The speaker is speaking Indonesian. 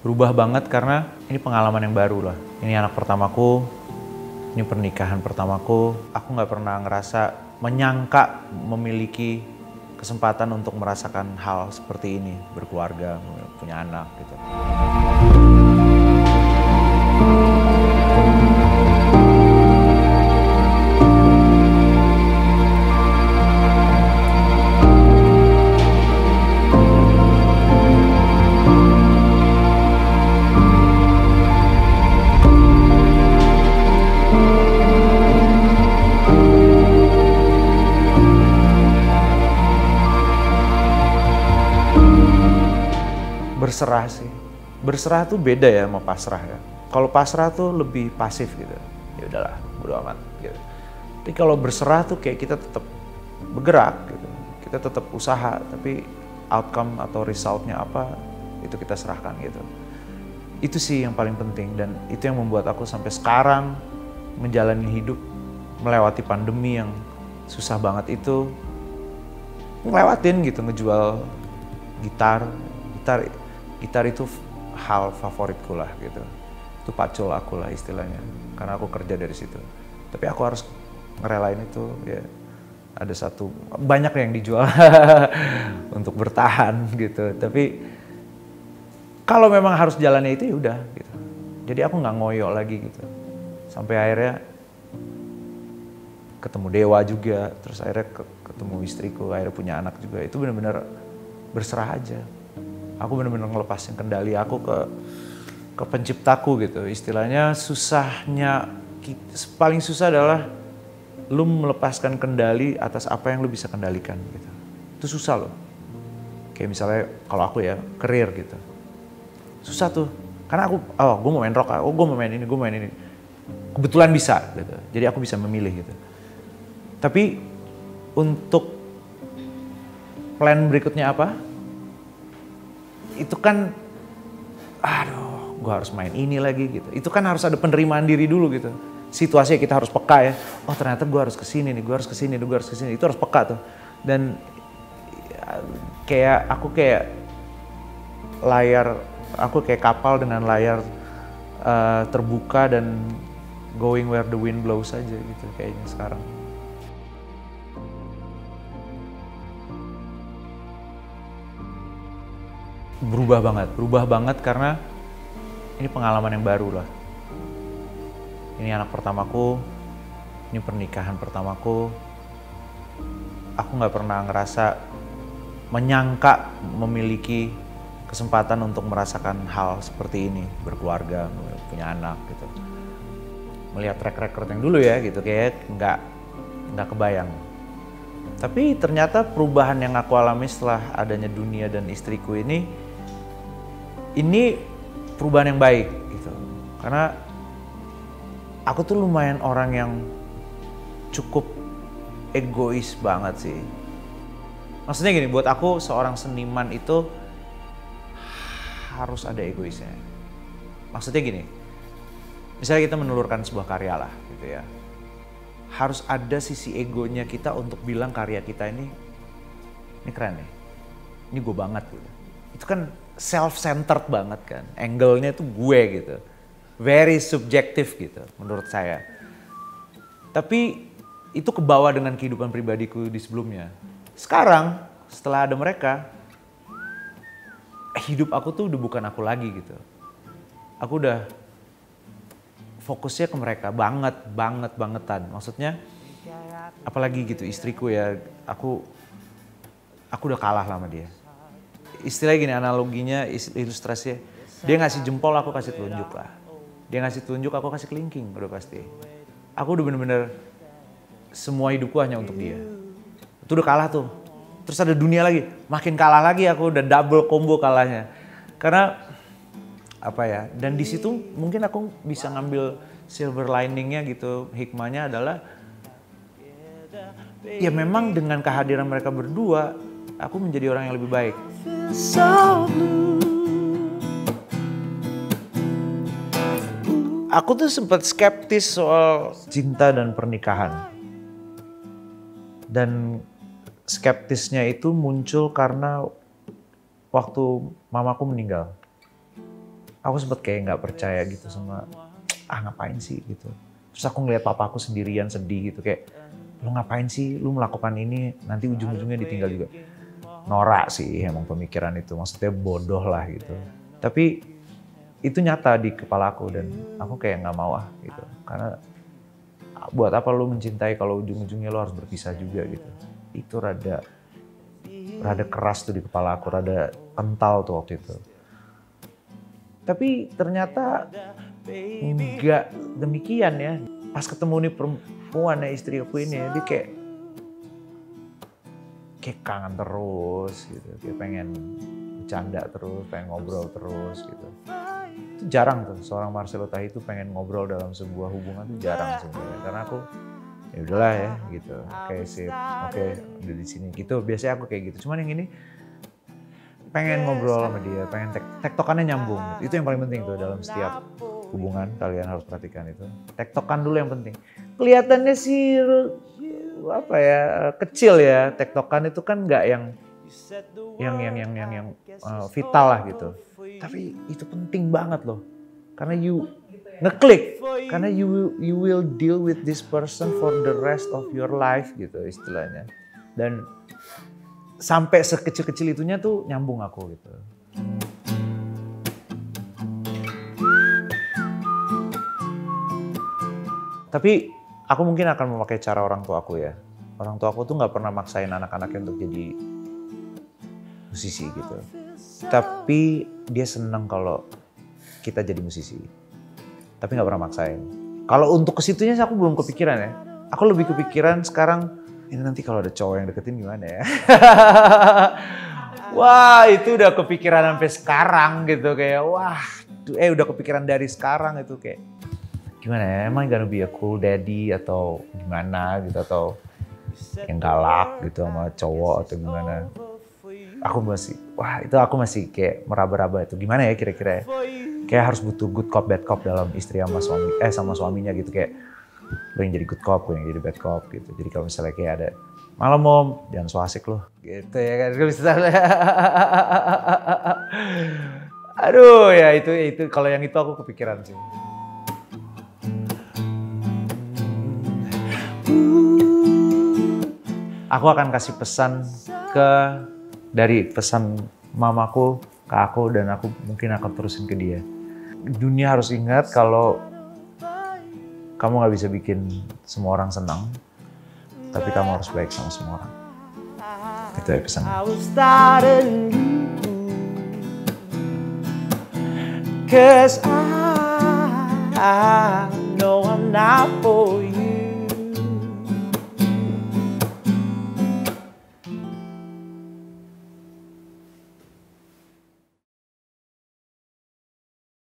Berubah banget karena ini pengalaman yang baru lah. Ini anak pertamaku, ini pernikahan pertamaku. Aku nggak pernah ngerasa menyangka memiliki kesempatan untuk merasakan hal seperti ini, berkeluarga, punya anak gitu. Berserah sih. Berserah tuh beda ya sama pasrah ya. Kalau pasrah tuh lebih pasif gitu. Ya udahlah, bodo amat gitu. Tapi kalau berserah tuh kayak kita tetap bergerak gitu. Kita tetap usaha, tapi outcome atau resultnya apa itu kita serahkan gitu. Itu sih yang paling penting dan itu yang membuat aku sampai sekarang menjalani hidup melewati pandemi yang susah banget itu, ngelewatin gitu, ngejual gitar itu hal favoritku lah gitu. Itu pacul aku lah istilahnya, karena aku kerja dari situ. Tapi aku harus ngerelain itu ya. Ada banyak yang dijual untuk bertahan gitu. Tapi kalau memang harus jalannya itu ya udah gitu. Jadi aku nggak ngoyo lagi gitu. Sampai akhirnya ketemu Dewa juga, terus akhirnya ketemu istriku, akhirnya punya anak juga. Itu benar-benar berserah aja. Aku benar-benar ngelepasin kendali aku ke penciptaku gitu. Istilahnya paling susah adalah lu melepaskan kendali atas apa yang lu bisa kendalikan gitu. Itu susah loh. Kayak misalnya kalau aku ya, karir gitu. Susah tuh. Karena gue mau main rock, gue mau main ini. Kebetulan bisa gitu. Jadi aku bisa memilih gitu. Tapi untuk plan berikutnya apa? Itu kan, gue harus main ini lagi gitu. Itu kan harus ada penerimaan diri dulu gitu. Situasinya kita harus peka ya. Oh ternyata gue harus kesini nih, gue harus kesini. Itu harus peka tuh. Dan aku kayak kapal dengan layar terbuka dan going where the wind blows aja gitu kayaknya sekarang. Berubah banget karena ini pengalaman yang baru lah. Ini anak pertamaku, ini pernikahan pertamaku. Aku nggak pernah ngerasa menyangka memiliki kesempatan untuk merasakan hal seperti ini, berkeluarga, punya anak gitu. Melihat track record yang dulu ya gitu, kayak nggak kebayang. Tapi ternyata perubahan yang aku alami setelah adanya dunia dan istriku ini perubahan yang baik gitu. Karena aku tuh lumayan orang yang cukup egois banget sih. Maksudnya gini, buat aku seorang seniman itu harus ada egoisnya. Maksudnya gini, misalnya kita menelurkan sebuah karya lah gitu ya. Harus ada sisi egonya kita untuk bilang karya kita ini keren nih. Ini gue banget gitu. Itu kan self-centered banget kan. Angle-nya itu gue gitu. Very subjektif gitu menurut saya. Tapi itu kebawa dengan kehidupan pribadiku di sebelumnya. Sekarang setelah ada mereka, hidup aku tuh udah bukan aku lagi gitu. Aku udah fokusnya ke mereka bangetan. Maksudnya apalagi gitu istriku ya, aku udah kalah sama dia. Istilahnya gini, analoginya, ilustrasinya, dia ngasih jempol aku kasih telunjuk lah. Dia ngasih telunjuk aku kasih kelingking udah pasti. Aku udah bener-bener semua hidupku hanya untuk dia. Itu udah kalah tuh. Terus ada dunia lagi, makin kalah lagi, aku udah double combo kalahnya. Karena apa ya, dan di situ mungkin aku bisa ngambil silver liningnya gitu. Hikmahnya adalah ya memang dengan kehadiran mereka berdua aku menjadi orang yang lebih baik. Aku tuh sempat skeptis soal cinta dan pernikahan. Dan skeptisnya itu muncul karena waktu mamaku meninggal. aku sempet kayak nggak percaya gitu sama, ngapain sih gitu. Terus aku ngeliat papaku sendirian sedih gitu, kayak lu ngapain sih lu melakukan ini, nanti ujung-ujungnya ditinggal juga. Norak sih emang pemikiran itu, maksudnya bodoh lah gitu. Tapi itu nyata di kepala aku dan aku kayak nggak mau gitu. Karena buat apa lu mencintai kalau ujung-ujungnya lu harus berpisah juga gitu. Itu rada keras tuh di kepala aku, rada kental tuh waktu itu. Tapi ternyata enggak demikian ya. Pas ketemu nih perempuan ya, istri aku ini, dia kayak kangen terus gitu, kayak pengen bercanda terus, pengen ngobrol terus gitu. Itu jarang tuh seorang Marcelo Tahi itu pengen ngobrol dalam sebuah hubungan tuh jarang sebenarnya. Karena aku ya udahlah ya gitu, kayak sip, oke, udah di sini gitu. Biasanya aku kayak gitu. Cuman yang ini pengen ngobrol sama dia, pengen tektokannya nyambung. Itu yang paling penting tuh dalam setiap hubungan, kalian harus perhatikan itu. Tektokan dulu yang penting. Kelihatannya sih apa ya, kecil ya, tektokan itu kan nggak yang vital lah gitu. Tapi itu penting banget loh. Karena you ngeklik, karena you will deal with this person for the rest of your life gitu istilahnya. Dan sampai sekecil-kecil itunya tuh nyambung aku gitu. Tapi aku mungkin akan memakai cara orang tua aku ya. Orang tua aku tuh nggak pernah maksain anak-anaknya untuk jadi musisi gitu. Tapi dia seneng kalau kita jadi musisi. Tapi nggak pernah maksain. Kalau untuk kesitunya sih aku belum kepikiran ya. Aku lebih kepikiran sekarang, ini nanti kalau ada cowok yang deketin gimana ya. Wah itu udah kepikiran sampai sekarang gitu. Kayak wah, udah kepikiran dari sekarang itu kayak. Gimana ya, emang gonna be a cool daddy atau gimana gitu, atau yang galak gitu sama cowok atau gimana. Aku masih kayak meraba-raba itu gimana ya kira-kira ya. Kayak harus butuh good cop bad cop dalam istri sama suaminya gitu, kayak lo yang jadi good cop, gue yang jadi bad cop gitu. Jadi kalau misalnya kayak ada malam om, jangan so asik lo gitu ya kan. Aduh ya itu kalau yang itu aku kepikiran sih. Aku akan kasih pesan dari pesan mamaku ke aku dan aku mungkin akan terusin ke dia. Dunia harus ingat kalau kamu nggak bisa bikin semua orang senang, tapi kamu harus baik sama semua orang. Itu ya pesan. Cause I know I'm not for